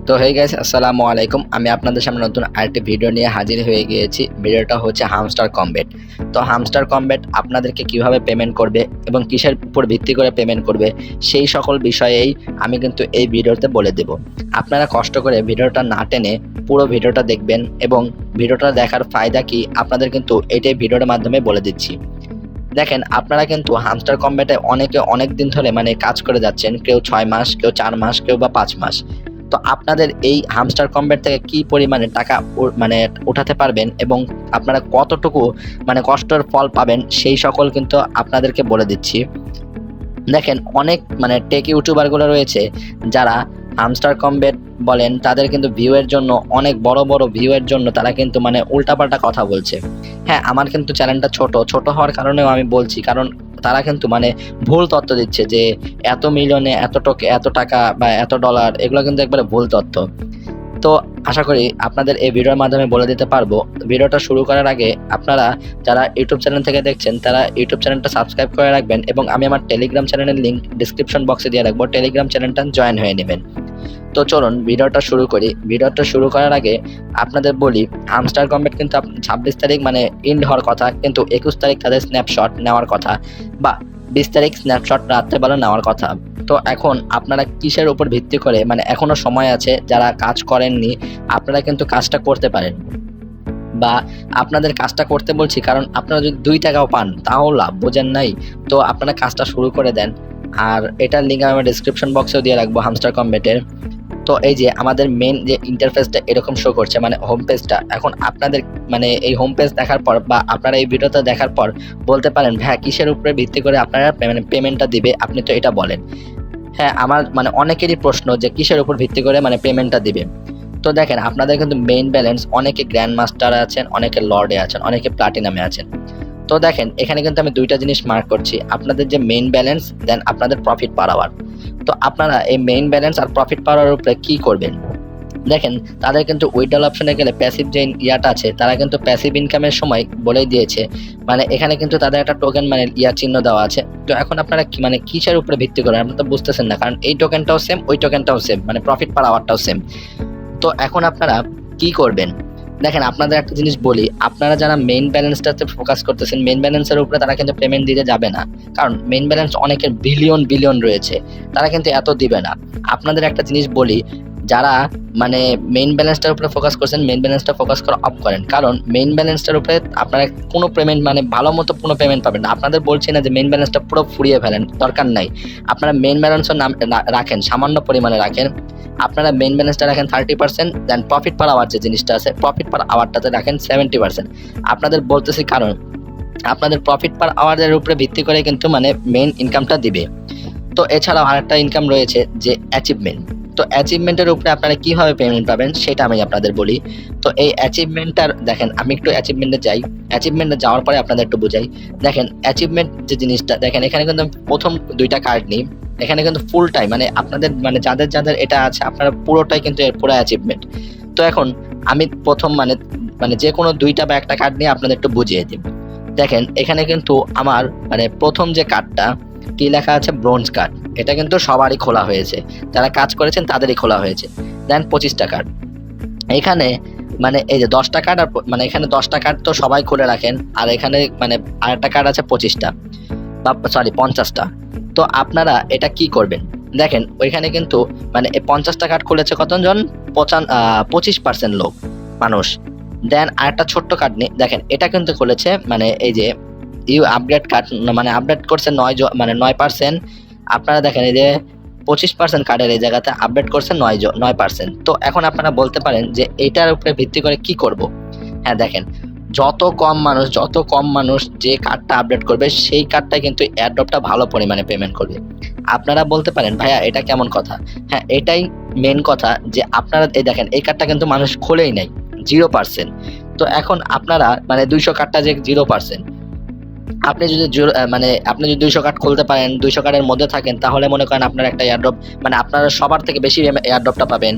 তো হয়ে গেছে, আসসালামু আলাইকুম। আমি আপনাদের সামনে নতুন আরেকটি ভিডিও নিয়ে হাজির হয়ে গিয়েছি। ভিডিওটা হচ্ছে হামস্টার কমব্যাট। তো হামস্টার কমব্যাট আপনাদেরকে কিভাবে পেমেন্ট করবে এবং কিসের উপর ভিত্তি করে পেমেন্ট করবে সেই সকল বিষয়েই আমি কিন্তু এই ভিডিওতে বলে দেব। আপনারা কষ্ট করে ভিডিওটা না টেনে পুরো ভিডিওটা দেখবেন এবং ভিডিওটা দেখার ফায়দা কি আপনাদের কিন্তু এটাই ভিডিওর মাধ্যমে বলে দিচ্ছি। দেখেন, আপনারা কিন্তু হামস্টার কমব্যাটে অনেকে অনেক দিন ধরে কাজ করে যাচ্ছেন, কেউ 6 মাস, কেউ 4 মাস, কেউ বা 5 মাস। তো আপনাদের এই হামস্টার কমব্যাট থেকে কি পরিমাণে টাকা উঠাতে পারবেন এবং আপনারা কতটুকু কষ্টের ফল পাবেন সেই সকল কিন্তু আপনাদেরকে বলে দিচ্ছি। দেখেন, অনেক টেক ইউটিউবারগুলো রয়েছে যারা হামস্টার কমব্যাট বলেন, তাদের কিন্তু ভিউয়ের জন্য, অনেক বড় বড় ভিউয়ের জন্য তারা কিন্তু উল্টাপাল্টা কথা বলছে। হ্যাঁ, আমার কিন্তু চ্যানেলটা ছোট হওয়ার কারণেও আমি বলছি, কারণ তারা কিন্তু ভুল তথ্য দিচ্ছে যে এত মিলিয়নে এত টাকা বা এত ডলার, এগুলো কিন্তু একবারে ভুল তথ্য। তো আশা করি আপনাদের এই ভিডিওর মাধ্যমে বলে দিতে পারবো। ভিডিওটা শুরু করার আগে আপনারা যারা ইউটিউব চ্যানেল থেকে দেখছেন তারা ইউটিউব চ্যানেলটা সাবস্ক্রাইব করে রাখবেন এবং আমি আমার টেলিগ্রাম চ্যানেলের লিঙ্ক ডিসক্রিপশন বক্সে দিয়ে রাখবো, টেলিগ্রাম চ্যানেলটা জয়েন হয়ে নেবেন। তো চলুন ভিডিওটা শুরু করি। ভিডিওটা শুরু করার আগে আপনাদের বলি, হামস্টার কমব্যাট কিন্তু 26 তারিখ এন্ড হওয়ার কথা, কিন্তু 21 তারিখ তাদের স্ন্যাপশট নেওয়ার কথা, বা 20 তারিখ স্ন্যাপশট রাত্রেবেলা নেওয়ার কথা। তো এখন আপনারা কিসের উপর ভিত্তি করে, এখনো সময় আছে, যারা কাজ করেননি আপনারা কিন্তু কাজটা করতে পারেন, বা আপনাদের কাজটা করতে বলছি কারণ আপনারা যদি 2 টাকাও পান তাও লাভ, বোঝেন নাই? তো আপনারা কাজটা শুরু করে দেন। আর এটার লিঙ্ক আমি ডিসক্রিপশন বক্সেও দিয়ে রাখবো হামস্টার কমব্যাটের। তো এই যে আমাদের মেন যে ইন্টারফেসটা এরকম শো করছে, হোম পেজটা। এখন আপনাদের এই হোম পেজ দেখার পর বা আপনারা এই ভিডিওটা দেখার পর বলতে পারেন, হ্যাঁ, কিসের উপরে ভিত্তি করে আপনারা পেমেন্টটা দিবে, আপনি তো এটা বলেন। হ্যাঁ, আমার অনেকেরই প্রশ্ন যে কিসের উপর ভিত্তি করে পেমেন্টটা দিবে। তো দেখেন, আপনাদের কিন্তু মেইন ব্যালেন্স, অনেকে গ্র্যান্ড মাস্টারে আছেন, অনেকে লর্ডে আছেন, অনেকে প্লাটিনামে আছেন। তো দেখেন, এখানে কিন্তু আমি 2টা জিনিস মার্ক করছি, আপনাদের যে মেইন ব্যালেন্স, দেন আপনাদের প্রফিট পার আওয়ার। তো আপনারা এই মেইন ব্যালেন্স আর প্রফিট পার আওয়ার উপরে কি করবেন? দেখেন, তাদের কিন্তু উইথড্রল অপশনে গেলে প্যাসিভ যে ইয়াটা আছে, তারা কিন্তু প্যাসিভ ইনকামের সময় বলেই দিয়েছে, এখানে কিন্তু তাদের একটা টোকেন চিহ্ন দেওয়া আছে। তো এখন আপনারা কিসের উপরে ভিত্তি করেন আপনারা তো বুঝতেছেন না, কারণ এই টোকেনটাও সেম, ওই টোকেনটাও সেম, প্রফিট পার আওয়ারটাও সেম। তো এখন আপনারা কি করবেন? দেখেন, আপনাদের একটা জিনিস বলি, আপনারা যারা মেইন ব্যালেন্সটাতে ফোকাস করতেছেন, মেইন ব্যালেন্সের উপরে তারা কিন্তু পেমেন্ট দিতে যাবে না, কারণ মেইন ব্যালেন্স অনেকের বিলিয়ন রয়েছে, তারা কিন্তু এত দিবে না। আপনাদের একটা জিনিস বলি, যারা মেইন ব্যালেন্সটার উপরে ফোকাস করছেন, মেইন ব্যালেন্সটা ফোকাস করা অফ করেন, কারণ মেইন ব্যালেন্সটার উপরে আপনারা কোনো পেমেন্ট ভালো মতো কোনো পেমেন্ট পাবেন না। আপনাদের বলছি না যে মেইন ব্যালেন্সটা পুরো ফুরিয়ে ফেলেন, দরকার নাই। আপনারা মেইন ব্যালেন্সের নাম রাখেন, সামান্য পরিমাণে রাখেন। আপনারা মেইন ব্যালেন্সটা রাখেন 30%, দেন প্রফিট পার আওয়ার যে জিনিসটা আছে, প্রফিট পার আওয়ারটাতে রাখেন 70%। আপনাদের বলতেছি কারণ আপনাদের প্রফিট পার আওয়ারের উপরে ভিত্তি করে কিন্তু মেইন ইনকামটা দিবে। তো এছাড়াও আরেকটা ইনকাম রয়েছে যে অ্যাচিভমেন্ট। তো অ্যাচিভমেন্টের উপরে আপনারা কিভাবে পেমেন্ট পাবেন সেটা আমি আপনাদের বলি। তো এই অ্যাচিভমেন্টটার দেখেন, আমি একটু অ্যাচিভমেন্টে যাই, অ্যাচিভমেন্টে যাওয়ার পরে আপনাদের একটু বোঝাই। দেখেন, অ্যাচিভমেন্ট যে জিনিসটা, দেখেন এখানে কিন্তু প্রথম 2টা কার্ড নিই, এখানে কিন্তু ফুল টাইম আপনাদের যাদের এটা আছে, আপনারা পুরোটাই কিন্তু এর পুরো অ্যাচিভমেন্ট। তো এখন আমি প্রথম যে কোনো 2টা বা 1টা কার্ড নিয়ে আপনাদের একটু বুঝিয়ে দিই। দেখেন, এখানে কিন্তু আমার প্রথম যে কার্ডটা কি লেখা আছে, ব্রোঞ্জ কার্ড, এটা কিন্তু সবারই খোলা হয়েছে, যারা কাজ করেছেন তাদেরই খোলা হয়েছে। দেন 25টা কার্ড, এখানে এই যে 10টা কার্ড, আর এখানে 10টা কার্ড তো সবাই খুলে রাখেন, আর এখানে আরেকটা কার্ড আছে 25টা, বা সরি 50টা। তো আপনারা এটা কি করবেন? দেখেন, ওইখানে কিন্তু এই 50টা কার্ড খুলেছে কতজন? 25% লোক মানুষ। দেন আরেকটা ছোট্ট কার্ড নিয়ে দেখেন, এটা কিন্তু খুলেছে এই যে ইউ আপগ্রেড কার্ড, আপডেট করছে 9%। আপনারা দেখেন, এই যে 25% কার্ডের এই জায়গাতে আপডেট করছে 9%। তো এখন আপনারা বলতে পারেন যে এইটার উপরে ভিত্তি করে কি করব? হ্যাঁ, দেখেন, যত কম মানুষ যে কার্ডটা আপডেট করবে সেই কার্ডটা কিন্তু এয়ারড্রপটা ভালো পরিমাণে পেমেন্ট করবে। আপনারা বলতে পারেন, ভাইয়া এটা কেমন কথা? হ্যাঁ, এটাই মেন কথা, যে আপনারা এই দেখেন, এই কার্ডটা কিন্তু মানুষ খোলেই নাই, 0%। তো এখন আপনারা 200 কার্ডটা যে 0%, আপনি যদি আপনি যদি 200 কার্ড খুলতে পারেন, 200 কার্ডের মধ্যে থাকেন, তাহলে মনে করেন আপনার একটা এয়ারড্রপ, আপনারা সবার থেকে বেশি এয়ারড্রপটা পাবেন।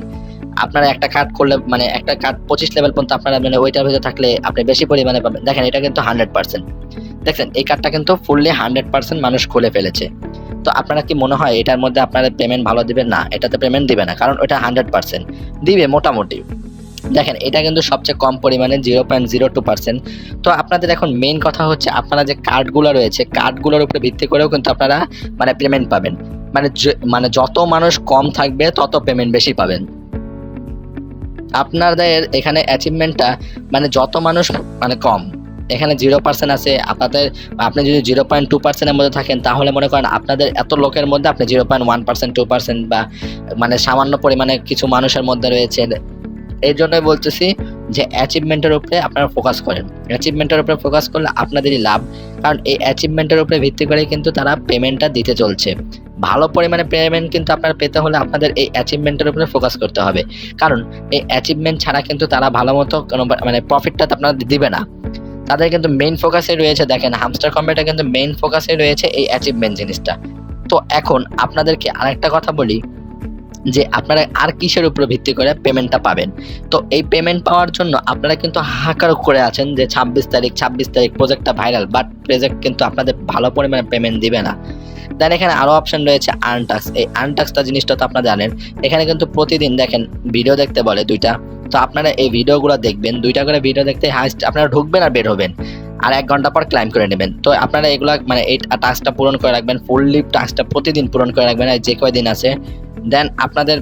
আপনারা একটা কার্ড করলে একটা কার্ড 25 লেভেল পর্যন্ত আপনারা ওইটার ভিতরে থাকলে আপনি বেশি পরিমাণে পাবেন। দেখেন, এটা কিন্তু 100%। দেখছেন, এই কার্ডটা কিন্তু ফুললি 100% মানুষ খুলে ফেলেছে। তো আপনারা কি মনে হয় এটার মধ্যে আপনারা পেমেন্ট ভালো দিবে? না, এটাতে পেমেন্ট দিবে না, কারণ ওটা 100% দিবে মোটামুটি। দেখেন এটা কিন্তু সবচেয়ে কম পরিমাণে 0.02%। তো আপনাদের এখন মেইন কথা হচ্ছে আপনারা যে কার্ডগুলো রয়েছে কার্ডগুলোর উপরে ভিত্তি করেও কিন্তু আপনারা মানে পেমেন্ট পাবেন। মানে যত মানুষ কম থাকবে তত পেমেন্ট বেশি পাবেন। আপনাদের এখানে অ্যাচিভমেন্টটা মানে যত মানুষ মানে কম, এখানে 0% আছে আপনাদের, আপনি যদি 0.2%-এর মধ্যে থাকেন তাহলে মনে করেন আপনাদের এত লোকের মধ্যে আপনি 0.1%, 2% বা মানে সামান্য পরিমাণে কিছু মানুষের মধ্যে রয়েছে। এই জন্যই বলতেছি যে অ্যাচিভমেন্টের উপরে আপনারা ফোকাস করেন। অ্যাচিভমেন্টের উপরে ফোকাস করলে আপনাদেরই লাভ, কারণ এই অ্যাচিভমেন্টের উপরে ভিত্তি করে কিন্তু তারা পেমেন্টটা দিতে চলছে। ভালো পরিমাণে পেমেন্ট কিন্তু আপনারা পেতে হলে আপনাদের এই অ্যাচিভমেন্টের উপরে ফোকাস করতে হবে, কারণ এই অ্যাচিভমেন্ট ছাড়া কিন্তু তারা ভালো মতো কোনো মানে প্রফিটটা আপনারা দিবে না। তাদের কিন্তু মেইন ফোকাসে রয়েছে, দেখেন হামস্টার কম্বেটে কিন্তু মেইন ফোকাসে রয়েছে এই অ্যাচিভমেন্ট জিনিসটা। তো এখন আপনাদেরকে আরেকটা কথা বলি যে আপনারা আর কিসের উপর ভিত্তি করে পেমেন্টটা পাবেন। তো এই পেমেন্ট পাওয়ার জন্য আপনারা কিন্তু হাহাকার করে আছেন যে 26 তারিখ প্রজেক্টটা ভাইরাল, বাট প্রজেক্ট কিন্তু আপনাদের ভালো পরিমাণে পেমেন্ট দিবে না। দেন এখানে আরও অপশন রয়েছে আর্ন টাস্ক। এই আর্ন টাস্কটা জিনিসটা তো আপনারা জানেন, এখানে কিন্তু প্রতিদিন দেখেন ভিডিও দেখতে বলে 2টা। তো আপনারা এই ভিডিওগুলো দেখবেন, 2টা করে ভিডিও দেখতে হাইস্ট আপনারা ঢুকবেন আর বের হবেন, আর 1 ঘন্টা পর ক্লাইম করে নেবেন। তো আপনারা এগুলো মানে এই টাস্কটা পূরণ করে রাখবেন, ফুললি টাস্কটা প্রতিদিন পূরণ করে রাখবেন আর যে কয়দিন আছে। দেন আপনাদের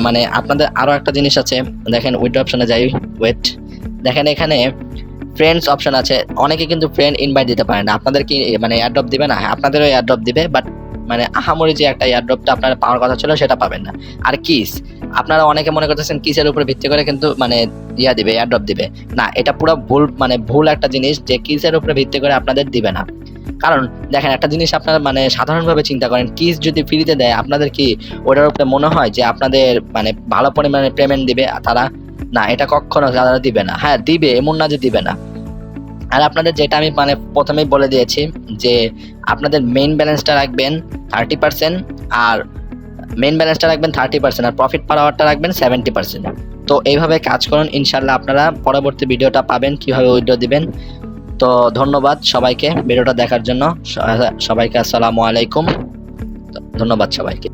মানে আপনাদের আরও একটা জিনিস আছে, দেখেন উইথড্র অপশনে যাই, ওয়েট, দেখেন এখানে ফ্রেন্ডস অপশন আছে। অনেকে কিন্তু ফ্রেন্ড ইনভাইট দিতে পারে না, আপনাদের কি মানে এয়ারড্রপ দিবে না? হ্যাঁ, আপনাদেরও এয়ারড্রপ দিবে, বাট মানে আহামরি যে একটা এয়ারড্রপটা আপনারা পাওয়ার কথা ছিল সেটা পাবেন না। আর কিস, আপনারা অনেকে মনে করতেছেন কিসের উপরে ভিত্তি করে কিন্তু মানে দিবে, এয়ারড্রপ দিবে না, এটা পুরো ভুল, মানে ভুল একটা জিনিস যে কিসের উপরে ভিত্তি করে আপনাদের দিবে না। কারণ দেখেন একটা জিনিস আপনারা মানে সাধারণভাবে চিন্তা করেন, কিস যদি ফ্রিতে দেয় আপনাদের কি ওটার উপরে মনে হয় যে আপনাদের মানে ভালো পরিমাণে পেমেন্ট দিবে তারা? না, এটা কখনো তারা দিবে না। হ্যাঁ দিবে, এমন না যে দিবে না। আর আপনাদের যেটা আমি মানে প্রথমেই বলে দিয়েছি যে আপনাদের মেইন ব্যালেন্সটা রাখবেন 30%, আর মেইন ব্যালেন্সটা রাখবেন 30% আর প্রফিট পার আওয়ারটা রাখবেন 70%। তো এইভাবে কাজ করুন, ইনশাল্লাহ আপনারা পরবর্তী ভিডিওটা পাবেন কিভাবে উইথড্র দিবেন। তো ধন্যবাদ সবাইকে ভিডিওটা দেখার জন্য। সবাইকে আসসালামু আলাইকুম, ধন্যবাদ সবাইকে।